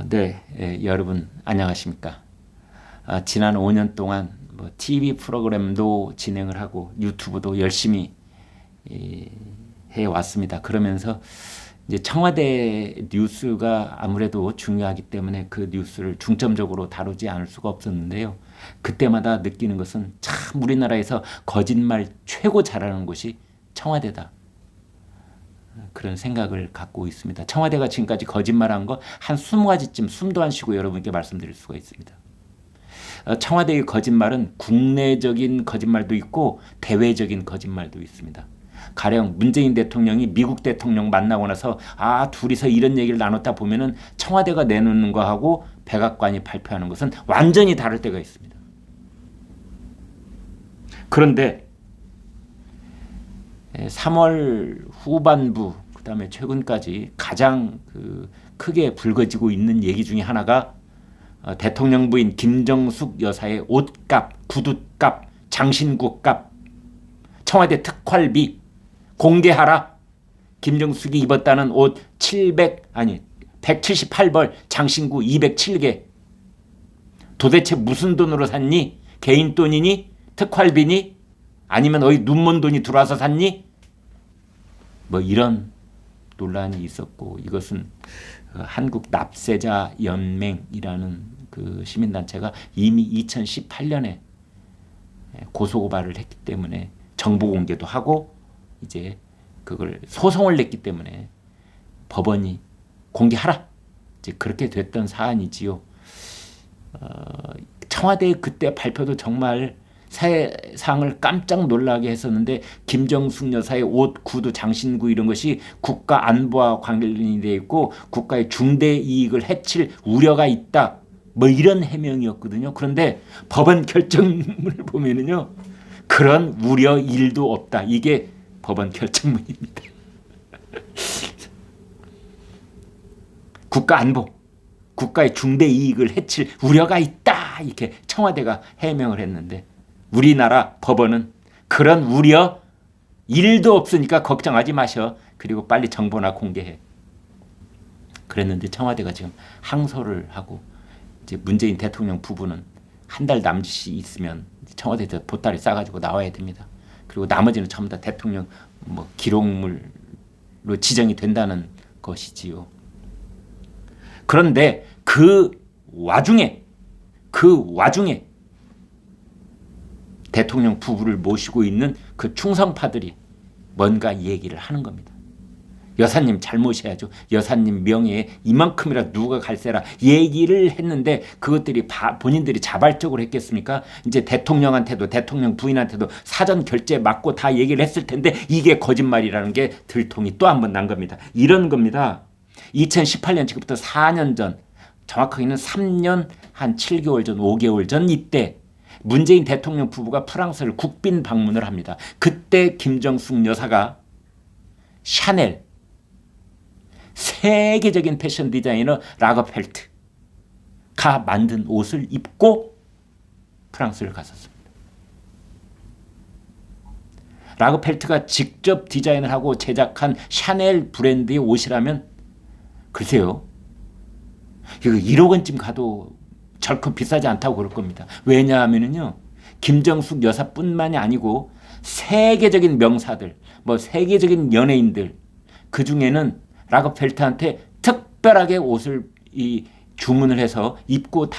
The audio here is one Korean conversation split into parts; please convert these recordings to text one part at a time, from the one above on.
네, 여러분 안녕하십니까? 지난 5년 동안 TV 프로그램도 진행을 하고 유튜브도 열심히 해왔습니다. 그러면서 이제 청와대 뉴스가 아무래도 중요하기 때문에 그 뉴스를 중점적으로 다루지 않을 수가 없었는데요. 그때마다 느끼는 것은 참 우리나라에서 거짓말 최고 잘하는 곳이 청와대다. 그런 생각을 갖고 있습니다. 청와대가 지금까지 거짓말한 거 한 20가지쯤 숨도 안 쉬고 여러분께 말씀드릴 수가 있습니다. 청와대의 거짓말은 국내적인 거짓말도 있고 대외적인 거짓말도 있습니다. 가령 문재인 대통령이 미국 대통령 만나고 나서 둘이서 이런 얘기를 나눴다 보면은 청와대가 내놓는 거하고 백악관이 발표하는 것은 완전히 다를 때가 있습니다. 그런데 3월 후반부 그다음에 최근까지 가장 크게 불거지고 있는 얘기 중에 하나가 대통령 부인 김정숙 여사의 옷값, 구두값, 장신구값, 청와대 특활비 공개하라. 김정숙이 입었다는 옷 178벌, 장신구 207개. 도대체 무슨 돈으로 샀니? 개인 돈이니? 특활비니? 아니면 어디 눈먼 돈이 들어와서 샀니? 이런 논란이 있었고, 이것은 한국 납세자 연맹이라는 그 시민단체가 이미 2018년에 고소고발을 했기 때문에 정보 공개도 하고 이제 그걸 소송을 냈기 때문에 법원이 공개하라. 이제 그렇게 됐던 사안이지요. 청와대의 그때 발표도 정말 세상을 깜짝 놀라게 했었는데 김정숙 여사의 옷, 구두, 장신구 이런 것이 국가 안보와 관련이 되어 있고 국가의 중대 이익을 해칠 우려가 있다. 이런 해명이었거든요. 그런데 법원 결정문을 보면은요, 그런 우려 1도 없다. 이게 법원 결정문입니다. 국가 안보, 국가의 중대 이익을 해칠 우려가 있다. 이렇게 청와대가 해명을 했는데 우리나라 법원은 그런 우려 1도 없으니까 걱정하지 마셔. 그리고 빨리 정보나 공개해. 그랬는데 청와대가 지금 항소를 하고 이제 문재인 대통령 부부는 한 달 남짓이 있으면 청와대에서 보따리 싸가지고 나와야 됩니다. 그리고 나머지는 전부 다 대통령 기록물로 지정이 된다는 것이지요. 그런데 그 와중에 대통령 부부를 모시고 있는 그 충성파들이 뭔가 얘기를 하는 겁니다. 여사님 잘 모셔야죠. 여사님 명예에 이만큼이라 누가 갈세라 얘기를 했는데 그것들이 본인들이 자발적으로 했겠습니까? 이제 대통령한테도 대통령 부인한테도 사전 결제 맞고 다 얘기를 했을 텐데 이게 거짓말이라는 게 들통이 또 한 번 난 겁니다. 이런 겁니다. 2018년 지금부터 4년 전, 정확하게는 3년 한 7개월 전, 5개월 전 이때 문재인 대통령 부부가 프랑스를 국빈 방문을 합니다. 그때 김정숙 여사가 샤넬, 세계적인 패션 디자이너 라거펠트가 만든 옷을 입고 프랑스를 갔었습니다. 라거펠트가 직접 디자인을 하고 제작한 샤넬 브랜드의 옷이라면 글쎄요, 이거 1억 원쯤 가도 절코 비싸지 않다고 그럴 겁니다. 왜냐하면요, 김정숙 여사뿐만이 아니고 세계적인 명사들, 세계적인 연예인들, 그 중에는 라거펠트한테 특별하게 옷을 주문을 해서 입고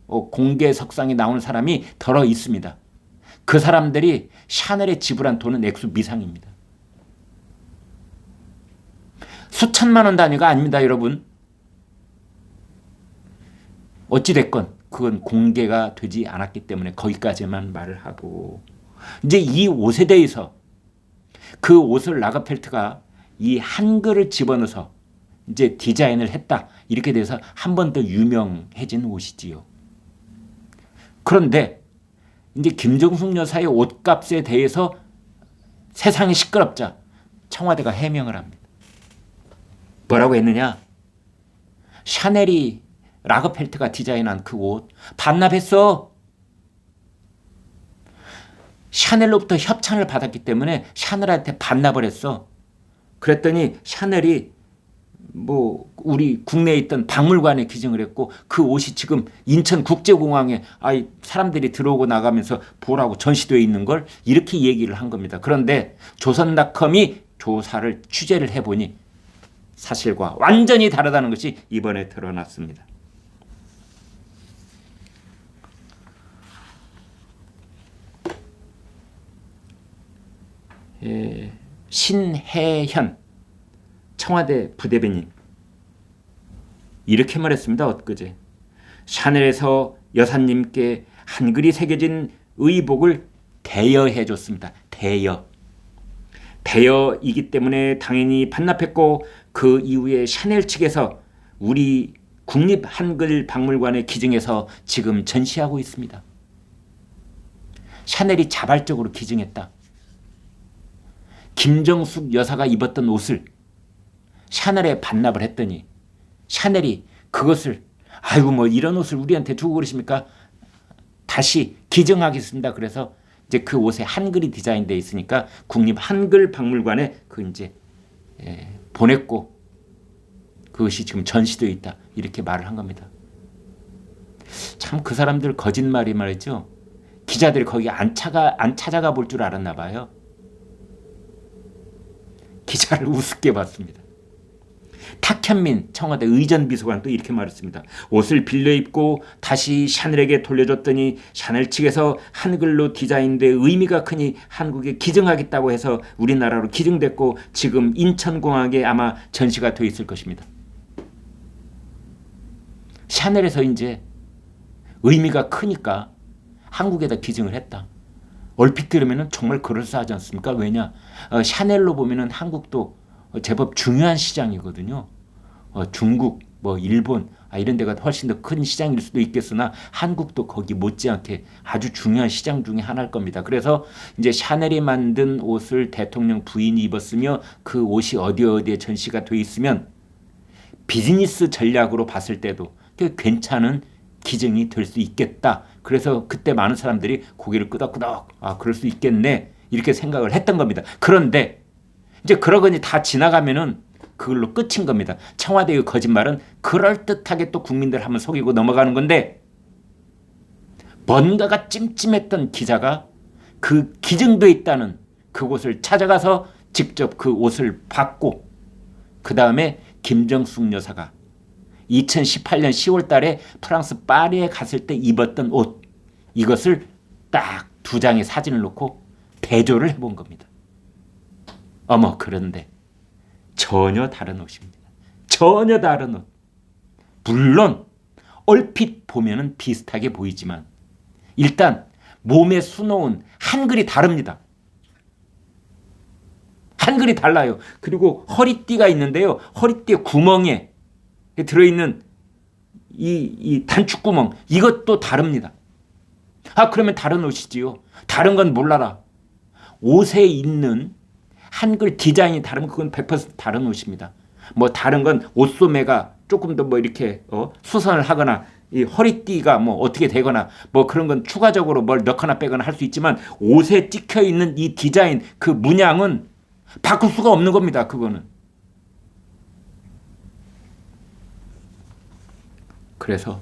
공개석상에 나오는 사람이 더러 있습니다. 그 사람들이 샤넬에 지불한 돈은 액수 미상입니다. 수천만 원 단위가 아닙니다, 여러분. 어찌됐건 그건 공개가 되지 않았기 때문에 거기까지만 말을 하고, 이제 이 옷에 대해서 그 옷을 라거펠트가 이 한글을 집어넣어서 이제 디자인을 했다. 이렇게 돼서 한 번 더 유명해진 옷이지요. 그런데 이제 김정숙 여사의 옷값에 대해서 세상이 시끄럽자 청와대가 해명을 합니다. 뭐라고 했느냐? 샤넬이 라거펠트가 디자인한 그 옷 반납했어. 샤넬로부터 협찬을 받았기 때문에 샤넬한테 반납을 했어. 그랬더니 샤넬이 뭐 우리 국내에 있던 박물관에 기증을 했고 그 옷이 지금 인천국제공항에 사람들이 들어오고 나가면서 보라고 전시되어 있는 걸 이렇게 얘기를 한 겁니다. 그런데 조선닷컴이 조사를 취재를 해보니 사실과 완전히 다르다는 것이 이번에 드러났습니다. 신혜현 청와대 부대변인 이렇게 말했습니다. 엊그제 샤넬에서 여사님께 한글이 새겨진 의복을 대여해 줬습니다. 대여이기 때문에 당연히 반납했고 그 이후에 샤넬 측에서 우리 국립한글박물관에 기증해서 지금 전시하고 있습니다. 샤넬이 자발적으로 기증했다. 김정숙 여사가 입었던 옷을 샤넬에 반납을 했더니 샤넬이 그것을 아이고 뭐 이런 옷을 우리한테 주고 그러십니까? 다시 기증하겠습니다. 그래서 이제 그 옷에 한글이 디자인되어 있으니까 국립한글박물관에 그 이제 보냈고 그것이 지금 전시되어 있다. 이렇게 말을 한 겁니다. 참 그 사람들 거짓말이 말이죠. 기자들이 거기 안 찾아가 볼 줄 알았나 봐요. 기자를 우습게 봤습니다. 탁현민 청와대 의전비서관도 이렇게 말했습니다. 옷을 빌려 입고 다시 샤넬에게 돌려줬더니 샤넬 측에서 한글로 디자인돼 의미가 크니 한국에 기증하겠다고 해서 우리나라로 기증됐고 지금 인천공항에 아마 전시가 되어 있을 것입니다. 샤넬에서 이제 의미가 크니까 한국에다 기증을 했다. 얼핏 들으면 정말 그럴싸하지 않습니까? 왜냐? 샤넬로 보면 한국도 제법 중요한 시장이거든요. 중국, 뭐 일본 이런 데가 훨씬 더 큰 시장일 수도 있겠으나 한국도 거기 못지않게 아주 중요한 시장 중에 하나일 겁니다. 그래서 이제 샤넬이 만든 옷을 대통령 부인이 입었으며 그 옷이 어디에 전시가 돼 있으면 비즈니스 전략으로 봤을 때도 괜찮은 기증이 될 수 있겠다. 그래서 그때 많은 사람들이 고개를 끄덕끄덕 그럴 수 있겠네 이렇게 생각을 했던 겁니다. 그런데 이제 그러거니 다 지나가면은 그걸로 끝인 겁니다. 청와대의 거짓말은 그럴듯하게 또 국민들 한번 속이고 넘어가는 건데 뭔가가 찜찜했던 기자가 그 기증돼 있다는 그곳을 찾아가서 직접 그 옷을 받고 그 다음에 김정숙 여사가 2018년 10월 달에 프랑스 파리에 갔을 때 입었던 옷 이것을 딱 2장의 사진을 놓고 대조를 해본 겁니다. 어머 그런데 전혀 다른 옷입니다. 전혀 다른 옷. 물론 얼핏 보면은 비슷하게 보이지만 일단 몸에 수놓은 한글이 다릅니다. 한글이 달라요. 그리고 허리띠가 있는데요. 허리띠 구멍에 들어있는 이 단축구멍 이것도 다릅니다. 그러면 다른 옷이지요. 다른 건 몰라라. 옷에 있는 한글 디자인이 다르면 그건 100% 다른 옷입니다. 뭐 다른 건 옷소매가 조금 더 뭐 이렇게 수선을 하거나 이 허리띠가 뭐 어떻게 되거나 뭐 그런 건 추가적으로 뭘 넣거나 빼거나 할 수 있지만 옷에 찍혀 있는 이 디자인 그 문양은 바꿀 수가 없는 겁니다. 그거는. 그래서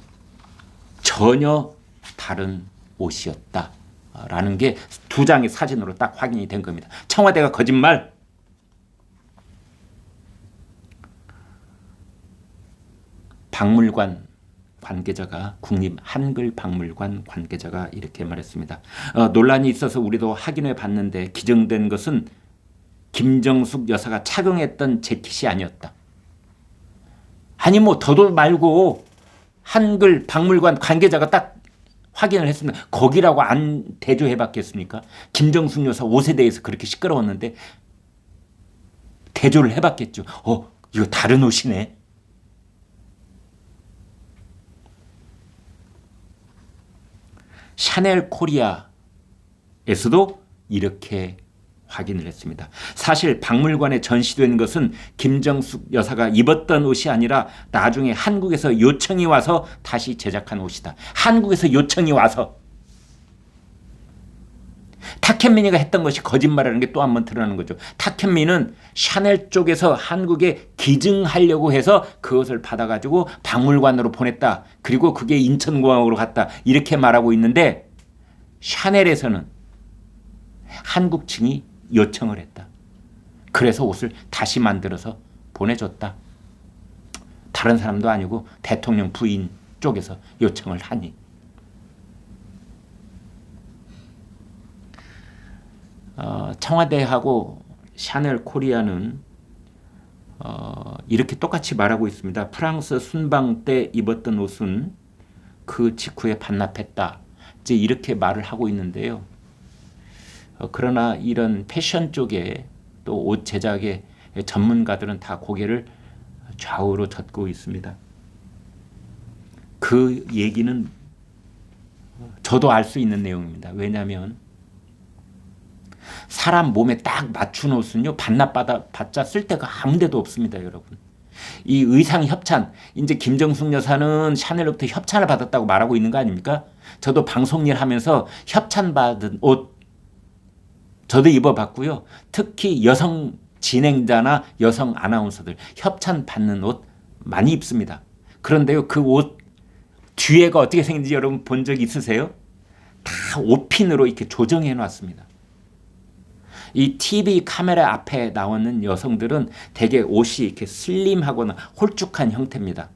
전혀 다른 옷이었다라는 게 2장의 사진으로 딱 확인이 된 겁니다. 청와대가 거짓말. 박물관 관계자가 국립한글박물관 관계자가 이렇게 말했습니다. 논란이 있어서 우리도 확인해 봤는데 기증된 것은 김정숙 여사가 착용했던 재킷이 아니었다. 아니 뭐 더도 말고 한글 박물관 관계자가 딱 확인을 했습니다. 거기라고 안 대조해 봤겠습니까? 김정숙 여사 옷에 대해서 그렇게 시끄러웠는데 대조를 해 봤겠죠. 이거 다른 옷이네. 샤넬 코리아에서도 이렇게 확인을 했습니다. 사실 박물관에 전시된 것은 김정숙 여사가 입었던 옷이 아니라 나중에 한국에서 요청이 와서 다시 제작한 옷이다. 한국에서 요청이 와서 탁현민이가 했던 것이 거짓말이라는 게 또 한 번 드러나는 거죠. 탁현민은 샤넬 쪽에서 한국에 기증하려고 해서 그것을 받아가지고 박물관으로 보냈다. 그리고 그게 인천공항으로 갔다. 이렇게 말하고 있는데 샤넬에서는 한국 측이 요청을 했다. 그래서 옷을 다시 만들어서 보내줬다. 다른 사람도 아니고 대통령 부인 쪽에서 요청을 하니. 청와대하고 샤넬 코리아는 이렇게 똑같이 말하고 있습니다. 프랑스 순방 때 입었던 옷은 그 직후에 반납했다. 이제 이렇게 말을 하고 있는데요. 그러나 이런 패션 쪽에 또 옷 제작의 전문가들은 다 고개를 좌우로 젓고 있습니다. 그 얘기는 저도 알 수 있는 내용입니다. 왜냐하면 사람 몸에 딱 맞춘 옷은요, 반납받자 쓸 데가 아무 데도 없습니다, 여러분. 이 의상 협찬, 이제 김정숙 여사는 샤넬로부터 협찬을 받았다고 말하고 있는 거 아닙니까? 저도 방송 일 하면서 협찬받은 옷 저도 입어봤고요. 특히 여성 진행자나 여성 아나운서들 협찬 받는 옷 많이 입습니다. 그런데요, 그 옷 뒤에가 어떻게 생긴지 여러분 본 적 있으세요? 다 옷핀으로 이렇게 조정해 놨습니다. 이 TV 카메라 앞에 나오는 여성들은 대개 옷이 이렇게 슬림하거나 홀쭉한 형태입니다.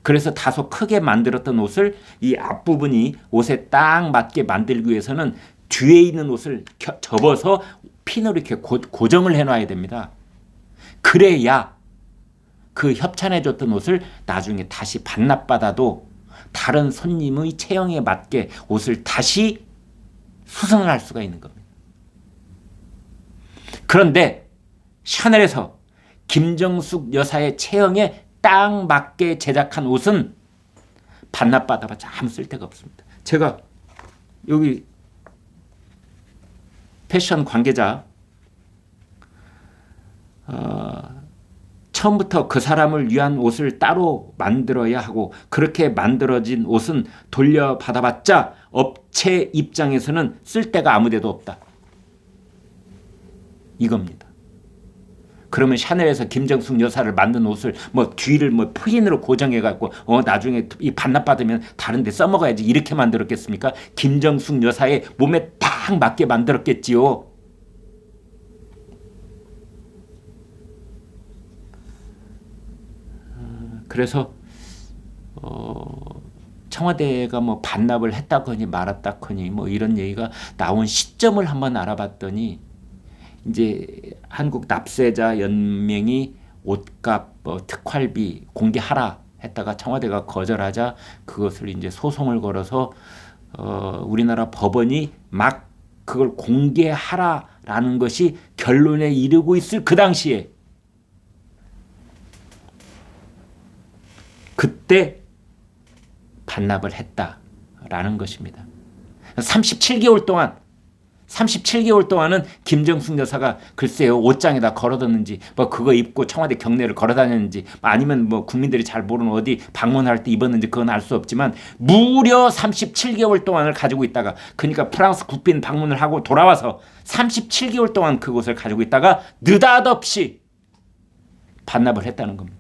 그래서 다소 크게 만들었던 옷을 이 앞부분이 옷에 딱 맞게 만들기 위해서는 뒤에 있는 옷을 접어서 핀으로 이렇게 고정을 해놔야 됩니다. 그래야 그 협찬해줬던 옷을 나중에 다시 반납받아도 다른 손님의 체형에 맞게 옷을 다시 수선을 할 수가 있는 겁니다. 그런데 샤넬에서 김정숙 여사의 체형에 딱 맞게 제작한 옷은 반납받아봤자 아무 쓸데가 없습니다. 제가 여기 패션 관계자 처음부터 그 사람을 위한 옷을 따로 만들어야 하고 그렇게 만들어진 옷은 돌려받아봤자 업체 입장에서는 쓸데가 아무 데도 없다. 이겁니다. 그러면 샤넬에서 김정숙 여사를 만든 옷을 뭐 뒤를 뭐 핀으로 고정해 갖고 나중에 이 반납받으면 다른 데 써먹어야지 이렇게 만들었겠습니까? 김정숙 여사의 몸에 딱 맞게 만들었겠지요. 그래서 청와대가 뭐 반납을 했다거니 말았다거니 뭐 이런 얘기가 나온 시점을 한번 알아봤더니 이제 한국 납세자 연맹이 옷값 특활비 공개하라 했다가 청와대가 거절하자 그것을 이제 소송을 걸어서 우리나라 법원이 막 그걸 공개하라라는 것이 결론에 이르고 있을 그 당시에 그때 반납을 했다라는 것입니다. 37개월 동안은 김정숙 여사가 글쎄요 옷장에다 걸어뒀는지 뭐 그거 입고 청와대 경내를 걸어다녔는지 아니면 뭐 국민들이 잘 모르는 어디 방문할 때 입었는지 그건 알 수 없지만 무려 37개월 동안을 가지고 있다가 그러니까 프랑스 국빈 방문을 하고 돌아와서 37개월 동안 그것을 가지고 있다가 느닷없이 반납을 했다는 겁니다.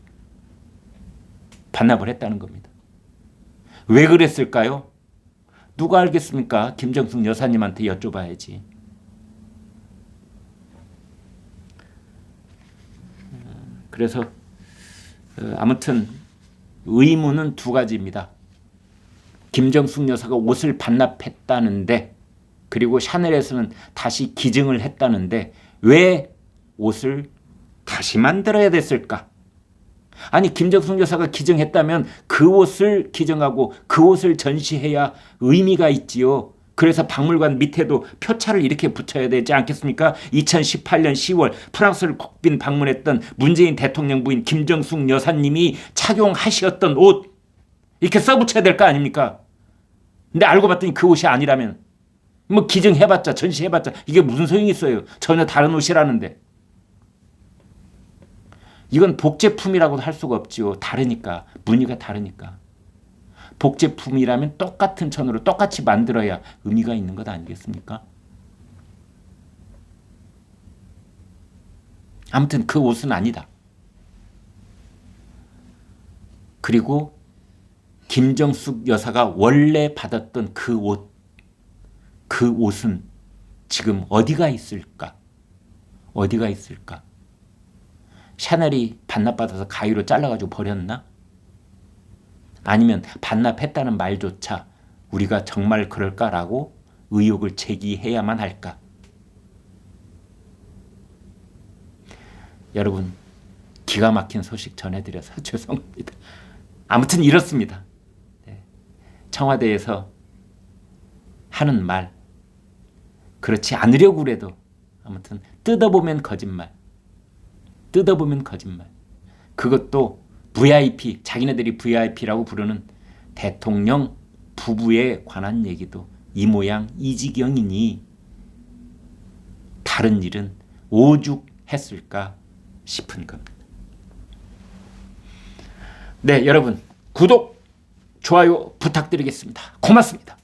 반납을 했다는 겁니다. 왜 그랬을까요? 누가 알겠습니까? 김정숙 여사님한테 여쭤봐야지. 그래서 아무튼 의문은 두 가지입니다. 김정숙 여사가 옷을 반납했다는데 그리고 샤넬에서는 다시 기증을 했다는데 왜 옷을 다시 만들어야 됐을까? 아니 김정숙 여사가 기증했다면 그 옷을 기증하고 그 옷을 전시해야 의미가 있지요. 그래서 박물관 밑에도 표차를 이렇게 붙여야 되지 않겠습니까? 2018년 10월 프랑스를 국빈 방문했던 문재인 대통령 부인 김정숙 여사님이 착용하셨던 옷 이렇게 써붙여야 될 거 아닙니까? 근데 알고 봤더니 그 옷이 아니라면 뭐 기증해봤자 전시해봤자 이게 무슨 소용이 있어요. 전혀 다른 옷이라는데. 이건 복제품이라고도 할 수가 없지요. 다르니까. 무늬가 다르니까. 복제품이라면 똑같은 천으로 똑같이 만들어야 의미가 있는 것 아니겠습니까? 아무튼 그 옷은 아니다. 그리고 김정숙 여사가 원래 받았던 그 옷은 지금 어디가 있을까? 어디가 있을까? 샤넬이 반납받아서 가위로 잘라가지고 버렸나? 아니면 반납했다는 말조차 우리가 정말 그럴까라고 의혹을 제기해야만 할까? 여러분, 기가 막힌 소식 전해드려서 죄송합니다. 아무튼 이렇습니다. 청와대에서 하는 말, 그렇지 않으려고 그래도 아무튼 뜯어보면 거짓말, 뜯어보면 거짓말. 그것도 VIP, 자기네들이 VIP라고 부르는 대통령 부부에 관한 얘기도 이 모양 이 지경이니 다른 일은 오죽했을까 싶은 겁니다. 네, 여러분 구독, 좋아요 부탁드리겠습니다. 고맙습니다.